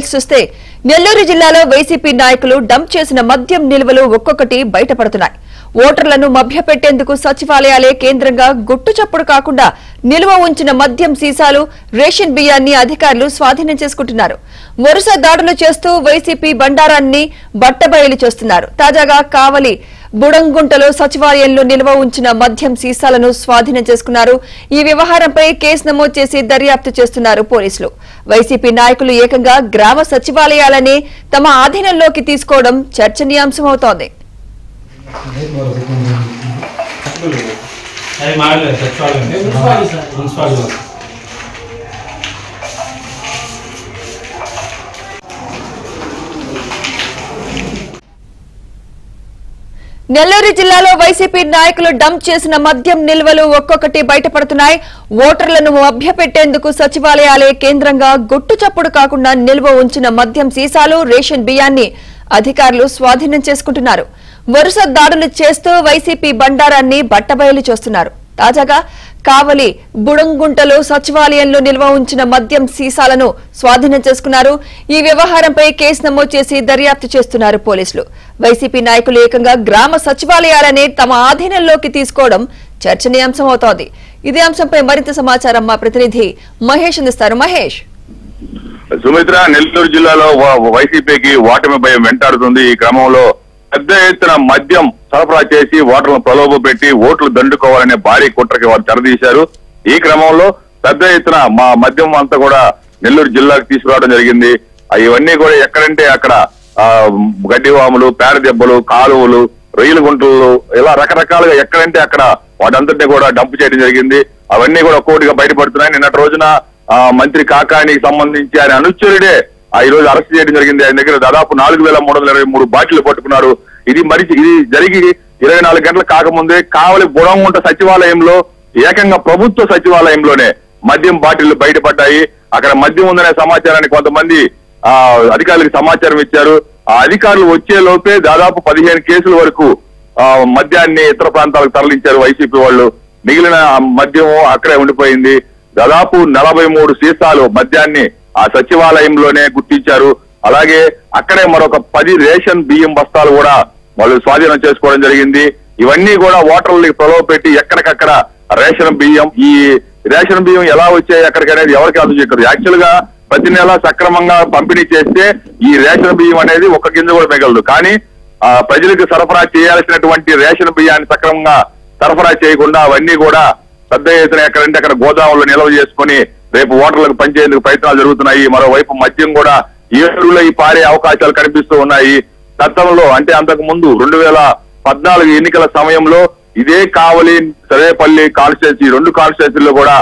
చూస్తే నెల్లూరు జిల్లాలో వైసీపీ నాయకులు డంప్ చేసిన మద్యం నిల్వలు ఒక్కొక్కటి బయటపడుతున్నాయి. ఓటర్లను మభ్యపెట్టేందుకు సచివాలయాలే కేంద్రంగా గుట్టుచప్పుడు కాకుండా నిల్వ ఉంచిన మద్యం సీసాలు, రేషన్ బియ్యాన్ని అధికారులు స్వాధీనం చేసుకుంటున్నారు. వరుస దాడులు చేస్తూ వైసీపీ బండారాన్ని బట్టబయలు చేస్తున్నారు. తాజాగా కావలి బుడంగుంటలో సచివాలయంలో నిల్వ ఉంచిన మద్యం సీసాలను స్వాధీనం చేసుకున్నారు. ఈ వ్యవహారంపై కేసు నమోదు చేసి దర్యాప్తు చేస్తున్నారు పోలీసులు. వైసీపీ నాయకులు ఏకంగా గ్రామ సచివాలయాలనే తమ ఆధీనంలోకి తీసుకోవడం చర్చనీయాంశమవుతోంది. నెల్లూరు జిల్లాలో వైసీపీ నాయకులు డంప్ చేసిన మద్యం నిల్వలు ఒక్కొక్కటి బయటపడుతున్నాయి. ఓటర్లను మభ్యపెట్టేందుకు సచివాలయాలే కేంద్రంగా గుట్టుచప్పుడు కాకుండా నిల్వ ఉంచిన మద్యం సీసాలు, రేషన్ బియ్యాన్ని అధికారులు స్వాధీనం చేసుకుంటున్నారు. వరుస దాడులు చేస్తూ వైసీపీ బండారాన్ని బట్టబయలు చేస్తున్నారు. తాజాగా కావలి బుడంగుంటలో సచివాలయంలో నిల్వ ఉంచిన మద్యం సీసాలను స్వాధీనం చేసుకున్నారు. ఈ వ్యవహారంపై కేసు నమోదు చేసి దర్యాప్తు చేస్తున్నారు పోలీసులు. వైసీపీ నాయకులు ఏకంగా గ్రామ సచివాలయాలనే తమ ఆధీనంలోకి తీసుకోవడం చర్చనీయాంశమవుతోంది. ఇదే అంశంపై మరింత సమాచారం మా ప్రతినిధి మహేష్ అందిస్తారు. మహేష్, సుమిత్ర, నెల్లూరు జిల్లాలో వైసీపీకి ఓటమి భయం వెంటాడుతుంది. ఈ క్రమంలో పెద్ద ఎత్తున మద్యం సరఫరా చేసి ఓటర్లను ప్రలోభ పెట్టి ఓట్లు దండుకోవాలనే భారీ కుట్రకి వారు తెరదీశారు. ఈ క్రమంలో పెద్ద ఎత్తున మద్యం అంతా కూడా నెల్లూరు జిల్లాకు తీసుకురావడం జరిగింది. ఇవన్నీ కూడా ఎక్కడంటే అక్కడ గడ్డివాములు, పేడ దెబ్బలు, కాలువలు, రొయ్యల గుంటలు, ఇలా రకరకాలుగా ఎక్కడంటే అక్కడ వాటంతటినీ కూడా డంప్ చేయడం జరిగింది. అవన్నీ కూడా ఒక్కోటిగా బయటపడుతున్నాయి. నిన్నటి రోజున మంత్రి కాకానికి సంబంధించి ఆయన అనుచరుడే ఈ రోజు అరెస్ట్ చేయడం జరిగింది. ఆయన దగ్గర దాదాపు 4323 బాటిల్ పట్టుకున్నారు. ఇది జరిగి 24 గంటలు కాకముందే కావలి బుడంగుంట సచివాలయంలో ఏకంగా ప్రభుత్వ సచివాలయంలోనే మద్యం బాటిళ్లు బయటపడ్డాయి. అక్కడ మద్యం ఉందనే సమాచారాన్ని కొంతమంది అధికారులకు సమాచారం ఇచ్చారు. ఆ అధికారులు వచ్చే లోపే దాదాపు 15 కేసుల వరకు మద్యాన్ని ఇతర ప్రాంతాలకు తరలించారు వైసీపీ వాళ్ళు. మిగిలిన మద్యం అక్కడే ఉండిపోయింది. దాదాపు 43 సీసాలు మద్యాన్ని ఆ సచివాలయంలోనే గుర్తించారు. అలాగే అక్కడే మరొక 10 రేషన్ బియ్యం బస్తాలు కూడా వాళ్ళు స్వాధీనం చేసుకోవడం జరిగింది. ఇవన్నీ కూడా ఓటర్లకి ప్రలోభ పెట్టి ఎక్కడికక్కడ రేషన్ బియ్యం, ఈ రేషన్ బియ్యం ఎలా వచ్చాయి ఎక్కడికి అనేది ఎవరికి ఆలోచించారు. యాక్చువల్ గా ప్రతి నెల సక్రమంగా పంపిణీ చేస్తే ఈ రేషన్ బియ్యం అనేది ఒక్క గింజ కూడా మిగలదు. కానీ ప్రజలకు సరఫరా చేయాల్సినటువంటి రేషన్ బియ్యాన్ని సక్రమంగా సరఫరా చేయకుండా అవన్నీ కూడా పెద్ద ఎత్తున ఎక్కడంటే అక్కడ గోదాములు నిల్వ చేసుకుని రేపు ఓటర్లకు పనిచేసేందుకు ప్రయత్నాలు జరుగుతున్నాయి. మరోవైపు మద్యం కూడా ఏరులో పారే అవకాశాలు కనిపిస్తూ ఉన్నాయి. గతంలో అంటే అంతకు ముందు 2014 ఎన్నికల సమయంలో ఇదే కావలి, సర్వేపల్లి కాన్స్టిట్యున్సీ, 2 కాన్స్టిట్యున్సీల్లో కూడా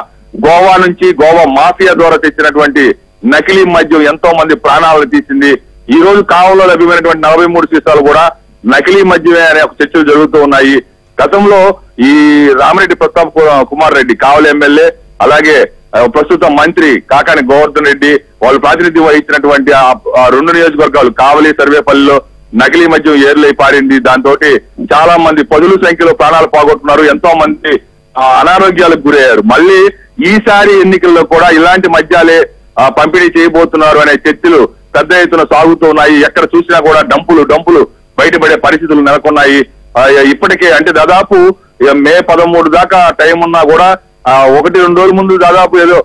గోవా నుంచి గోవా మాఫియా ద్వారా తెచ్చినటువంటి నకిలీ మద్యం ఎంతో మంది ప్రాణాలను తీసింది. ఈ రోజు కావలిలో లభ్యమైనటువంటి 43 సీసాలు కూడా నకిలీ మద్యమే అనే ఒక చర్చలు జరుగుతూ ఉన్నాయి. గతంలో ఈ రామిరెడ్డి ప్రతాప్ కుమార్ రెడ్డి కావలి ఎమ్మెల్యే, అలాగే ప్రస్తుత మంత్రి కాకాని గోవర్ధన్ రెడ్డి వాళ్ళు ప్రాతినిధ్యం వహించినటువంటి ఆ 2 నియోజకవర్గాలు కావలి, సర్వేపల్లిలో నకిలీ మద్యం ఏర్లై పారింది. దాంతో చాలా మంది పదుల సంఖ్యలో ప్రాణాలు పోగొట్టున్నారు. ఎంతో మంది అనారోగ్యాలకు గురయ్యారు. మళ్ళీ ఈసారి ఎన్నికల్లో కూడా ఇలాంటి మద్యాలే పంపిణీ చేయబోతున్నారు అనే చర్చలు పెద్ద ఎత్తున సాగుతున్నాయి. ఎక్కడ చూసినా కూడా డంపులు బయటపడే పరిస్థితులు నెలకొన్నాయి. ఇప్పటికే అంటే దాదాపు మే 13 దాకా టైం ఉన్నా కూడా 1-2 రోజుల ముందు దాదాపు ఏదో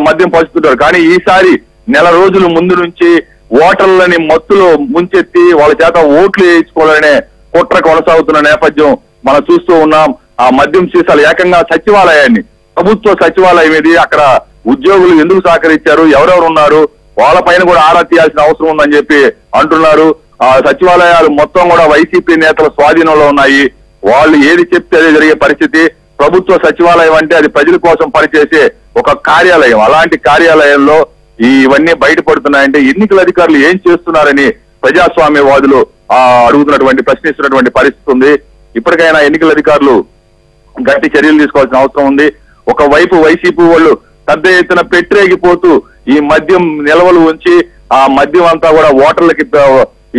మద్యం పంచుతుంటారు. కానీ ఈసారి నెల రోజుల ముందు నుంచి ఓటర్లని మత్తులో ముంచెత్తి వాళ్ళ చేత ఓట్లు వేయించుకోవాలనే కుట్ర కొనసాగుతున్న నేపథ్యం మనం చూస్తూ ఉన్నాం. ఆ మద్యం సీసాలు ఏకంగా సచివాలయాన్ని, ప్రభుత్వ సచివాలయం ఇది, అక్కడ ఉద్యోగులు ఎందుకు సహకరించారు, ఎవరెవరు ఉన్నారు, వాళ్ళ పైన కూడా ఆరా తీయాల్సిన అవసరం ఉందని చెప్పి అంటున్నారు. ఆ సచివాలయాలు మొత్తం కూడా వైసీపీ నేతల స్వాధీనంలో ఉన్నాయి. వాళ్ళు ఏది చెప్తే అదే జరిగే పరిస్థితి. ప్రభుత్వ సచివాలయం అంటే అది ప్రజల కోసం పనిచేసే ఒక కార్యాలయం. అలాంటి కార్యాలయంలో ఇవన్నీ బయటపడుతున్నాయంటే ఎన్నికల అధికారులు ఏం చేస్తున్నారని ప్రజాస్వామ్యవాదులు ప్రశ్నిస్తున్నటువంటి పరిస్థితి ఉంది. ఇప్పటికైనా ఎన్నికల అధికారులు గట్టి చర్యలు తీసుకోవాల్సిన అవసరం ఉంది. ఒకవైపు వైసీపీ వాళ్ళు పెద్ద ఎత్తున పెట్టరేగిపోతూ ఈ మద్యం నిల్వలు ఉంచి ఆ మద్యం అంతా కూడా ఓటర్లకి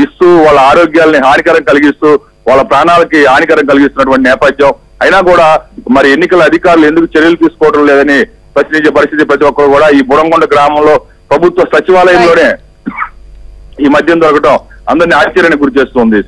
ఇస్తూ వాళ్ళ ఆరోగ్యాలని హానికరం కలిగిస్తూ వాళ్ళ ప్రాణాలకి హానికరం కలిగిస్తున్నటువంటి నేపథ్యం. అయినా కూడా మరి ఎన్నికల అధికారులు ఎందుకు చర్యలు తీసుకోవడం లేదని ప్రశ్నించే పరిస్థితి ప్రతి ఒక్కరు కూడా. ఈ బుడంగొండ గ్రామంలో ప్రభుత్వ సచివాలయంలోనే ఈ మద్యం దొరకటం అందరినీ ఆశ్చర్యానికి గురి చేస్తుంది.